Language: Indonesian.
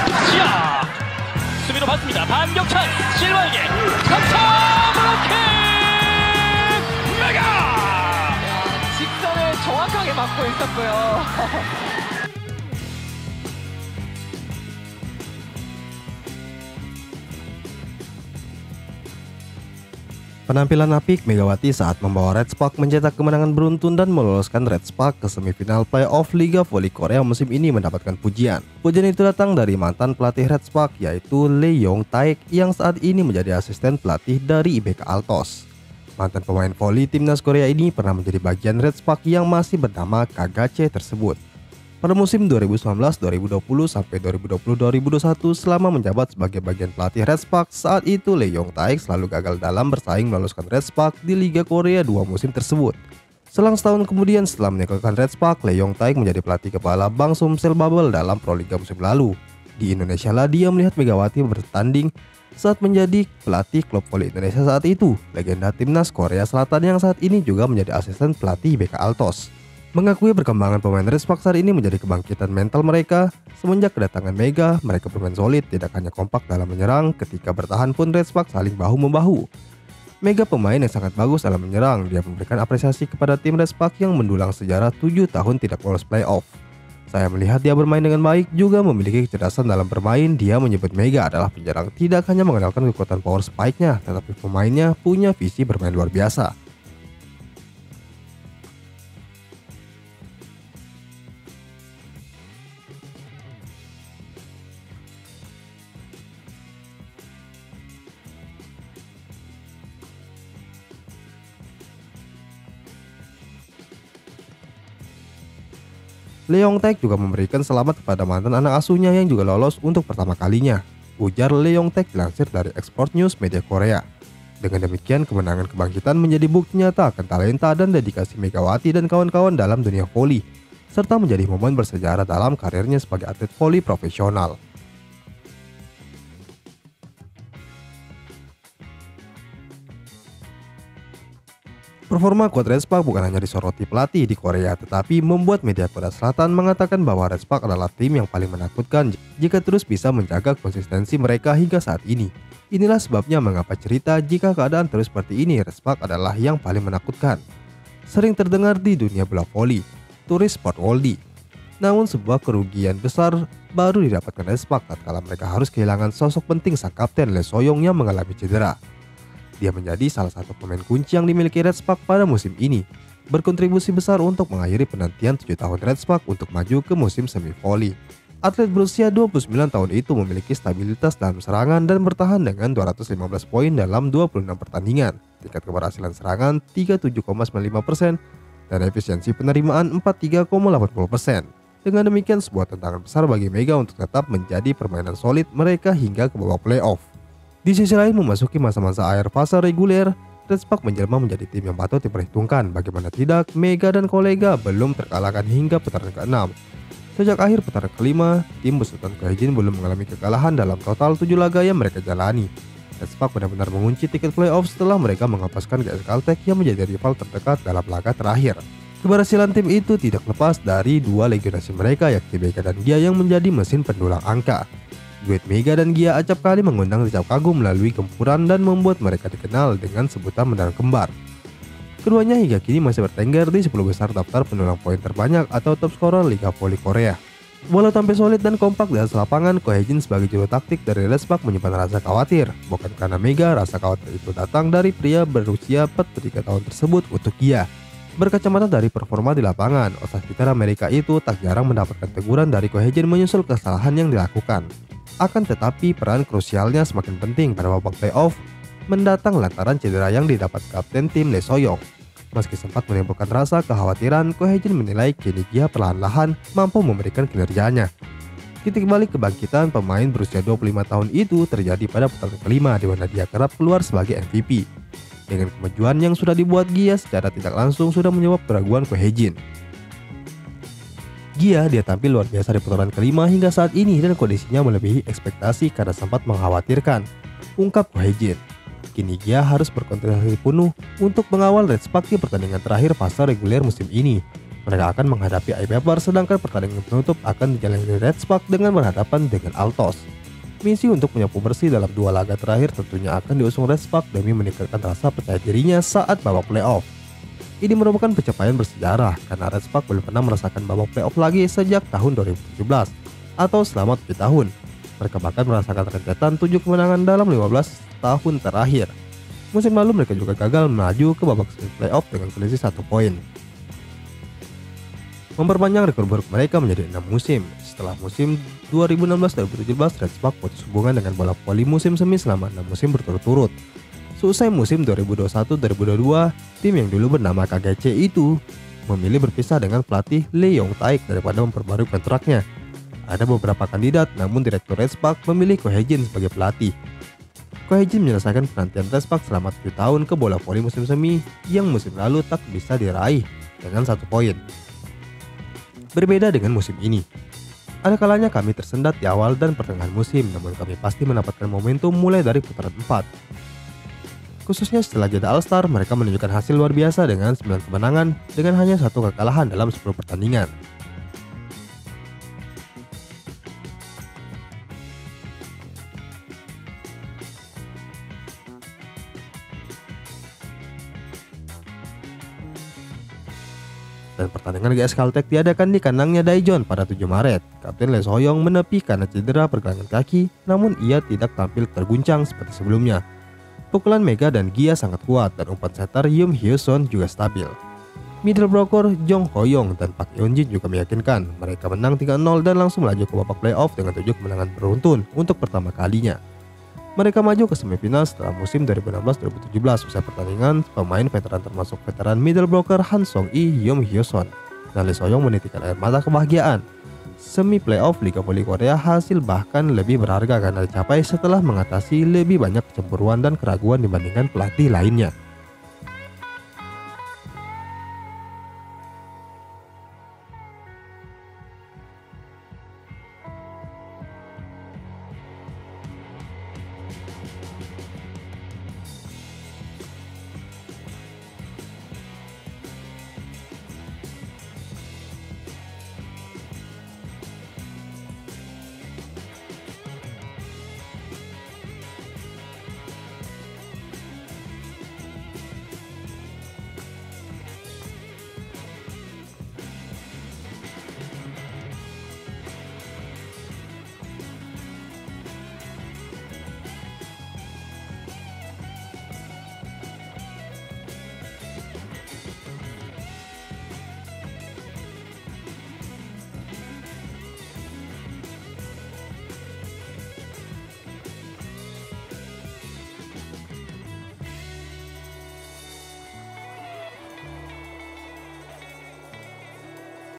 자, 수비로 받습니다. 반격 찬스. 실바에게 감사 블로킹. 메가. 직선을 정확하게 맞고 있었고요. Penampilan apik Megawati saat membawa Red Spark mencetak kemenangan beruntun dan meloloskan Red Spark ke semifinal playoff Liga Voli Korea musim ini mendapatkan pujian. Pujian itu datang dari mantan pelatih Red Spark yaitu Lee Yong Taek yang saat ini menjadi asisten pelatih dari IBK Altos. Mantan pemain voli timnas Korea ini pernah menjadi bagian Red Spark yang masih bernama KGC tersebut. Pada musim 2019-2020 sampai 2020-2021 selama menjabat sebagai bagian pelatih Red Spark, saat itu Lee Yong Taek selalu gagal dalam bersaing meloloskan Red Spark di Liga Korea 2 musim tersebut. Selang setahun kemudian setelah meninggalkan Red Spark, Lee Yong Taek menjadi pelatih kepala Bang Sumsel Bubble dalam Pro Liga musim lalu. Di Indonesia lah dia melihat Megawati bertanding saat menjadi pelatih klub voli Indonesia saat itu, legenda timnas Korea Selatan yang saat ini juga menjadi asisten pelatih BK Altos. Mengakui perkembangan pemain Red Spark saat ini menjadi kebangkitan mental mereka. Semenjak kedatangan Mega, mereka bermain solid, tidak hanya kompak dalam menyerang, ketika bertahan pun Red Spark saling bahu-membahu. Mega pemain yang sangat bagus dalam menyerang, dia memberikan apresiasi kepada tim Red Spark yang mendulang sejarah 7 tahun tidak lolos playoff. Saya melihat dia bermain dengan baik, juga memiliki kecerdasan dalam bermain. Dia menyebut Mega adalah penyerang tidak hanya mengandalkan kekuatan power spike-nya, tetapi pemainnya punya visi bermain luar biasa. Lee Yong Taek juga memberikan selamat kepada mantan anak asuhnya yang juga lolos untuk pertama kalinya, ujar Lee Yong Taek dilansir dari Export News Media Korea. Dengan demikian, kemenangan kebangkitan menjadi bukti nyata akan talenta dan dedikasi Megawati dan kawan-kawan dalam dunia voli, serta menjadi momen bersejarah dalam karirnya sebagai atlet voli profesional. Performa kuat Red Spark bukan hanya disoroti pelatih di Korea, tetapi membuat media Korea Selatan mengatakan bahwa Red Spark adalah tim yang paling menakutkan jika terus bisa menjaga konsistensi mereka hingga saat ini. Inilah sebabnya mengapa cerita jika keadaan terus seperti ini, Red Spark adalah yang paling menakutkan. Sering terdengar di dunia bola voli, turis sport Woldy. Namun sebuah kerugian besar baru didapatkan Red Spark tatkala mereka harus kehilangan sosok penting sang kapten Lee Soyong yang mengalami cedera. Dia menjadi salah satu pemain kunci yang dimiliki Red Spark pada musim ini, berkontribusi besar untuk mengakhiri penantian 7 tahun Red Spark untuk maju ke musim semi voli. Atlet berusia 29 tahun itu memiliki stabilitas dalam serangan dan bertahan dengan 215 poin dalam 26 pertandingan, tingkat keberhasilan serangan 37,95% dan efisiensi penerimaan 43,80%. Dengan demikian, sebuah tantangan besar bagi Mega untuk tetap menjadi permainan solid mereka hingga ke babak playoff. Di sisi lain, memasuki masa-masa akhir fase reguler, Red Spark menjelma menjadi tim yang patut diperhitungkan. Bagaimana tidak, Mega dan kolega belum terkalahkan hingga putaran ke-6. Sejak akhir putaran ke-5, tim besutan Koejin belum mengalami kekalahan dalam total 7 laga yang mereka jalani. Red Spark benar-benar mengunci tiket playoff setelah mereka menghapaskan GS Caltech yang menjadi rival terdekat dalam laga terakhir. Keberhasilan tim itu tidak lepas dari dua legionasi mereka, yakni Mega dan Gia yang menjadi mesin pendulang angka. Duet Mega dan Gia acap kali mengundang decap kagum melalui gempuran dan membuat mereka dikenal dengan sebutan mendalang kembar. Keduanya hingga kini masih bertengger di 10 besar daftar pendulang poin terbanyak atau top scorer Liga Voli Korea. Walau tampil solid dan kompak di atas lapangan, Koejin sebagai juru taktik dari Red Spark menyimpan rasa khawatir. Bukan karena Mega, rasa khawatir itu datang dari pria berusia 43 tahun tersebut untuk Gia. Berkacamata dari performa di lapangan, osas Peter Amerika itu tak jarang mendapatkan teguran dari Koejin menyusul kesalahan yang dilakukan. Akan tetapi peran krusialnya semakin penting pada babak playoff mendatang lantaran cedera yang didapat kapten tim Lee Soyong. Meski sempat menimbulkan rasa kekhawatiran, Koejin menilai kini Gia perlahan-lahan mampu memberikan kinerjanya. Titik balik kebangkitan pemain berusia 25 tahun itu terjadi pada putaran kelima di mana dia kerap keluar sebagai MVP. Dengan kemajuan yang sudah dibuat Gia secara tidak langsung sudah menjawab keraguan Koejin. Gia dia tampil luar biasa di putaran kelima hingga saat ini dan kondisinya melebihi ekspektasi karena sempat mengkhawatirkan, ungkap Koejin. Kini Gia harus berkonsentrasi penuh untuk mengawal Red Spark di pertandingan terakhir fase reguler musim ini. Mereka akan menghadapi iPaper, sedangkan pertandingan penutup akan dijalani Red Spark dengan berhadapan dengan Altos. Misi untuk menyapu bersih dalam 2 laga terakhir tentunya akan diusung Red Spark demi meningkatkan rasa percaya dirinya saat babak playoff. Ini merupakan pencapaian bersejarah karena Red Spark belum pernah merasakan babak playoff lagi sejak tahun 2017 atau selama 7 tahun. Mereka bahkan merasakan rentetan 7 kemenangan dalam 15 tahun terakhir. Musim lalu mereka juga gagal melaju ke babak semi playoff dengan selisih 1 poin. Memperpanjang rekor buruk mereka menjadi 6 musim. Setelah musim 2016-2017, Red Spark putus hubungan dengan bola voli musim semi selama 6 musim berturut-turut. Seusai musim 2021-2022, tim yang dulu bernama KGC itu memilih berpisah dengan pelatih Lee Yong Taek daripada memperbarui kontraknya. Ada beberapa kandidat, namun direktur Red Spark memilih Ko Hae-jin sebagai pelatih. Ko Hae-jin menyelesaikan penantian Red Spark selama 7 tahun ke bola voli musim semi yang musim lalu tak bisa diraih dengan 1 poin. Berbeda dengan musim ini. Ada kalanya kami tersendat di awal dan pertengahan musim, namun kami pasti mendapatkan momentum mulai dari putaran 4. Khususnya setelah jeda All-Star, mereka menunjukkan hasil luar biasa dengan 9 kemenangan dengan hanya 1 kekalahan dalam 10 pertandingan. Dan pertandingan GS Caltech diadakan di kandangnya Daejeon pada 7 Maret. Kapten Lee So-young menepi karena cedera pergelangan kaki, namun ia tidak tampil terguncang seperti sebelumnya. Pukulan Mega dan Gia sangat kuat dan umpan setter Yoon Hyo-son juga stabil. Middle blocker Jong Ho-young dan Park Yeon-jin juga meyakinkan. Mereka menang 3-0 dan langsung melaju ke babak playoff dengan 7 kemenangan beruntun untuk pertama kalinya. Mereka maju ke semifinal setelah musim 2016-2017. Usai pertandingan, pemain veteran termasuk veteran middle blocker Han Song-i, Yoon Hyo-son dan Lee So-young menitikkan air mata kebahagiaan. Semi playoff Liga Voli Korea hasil bahkan lebih berharga karena dicapai setelah mengatasi lebih banyak kecemburuan dan keraguan dibandingkan pelatih lainnya.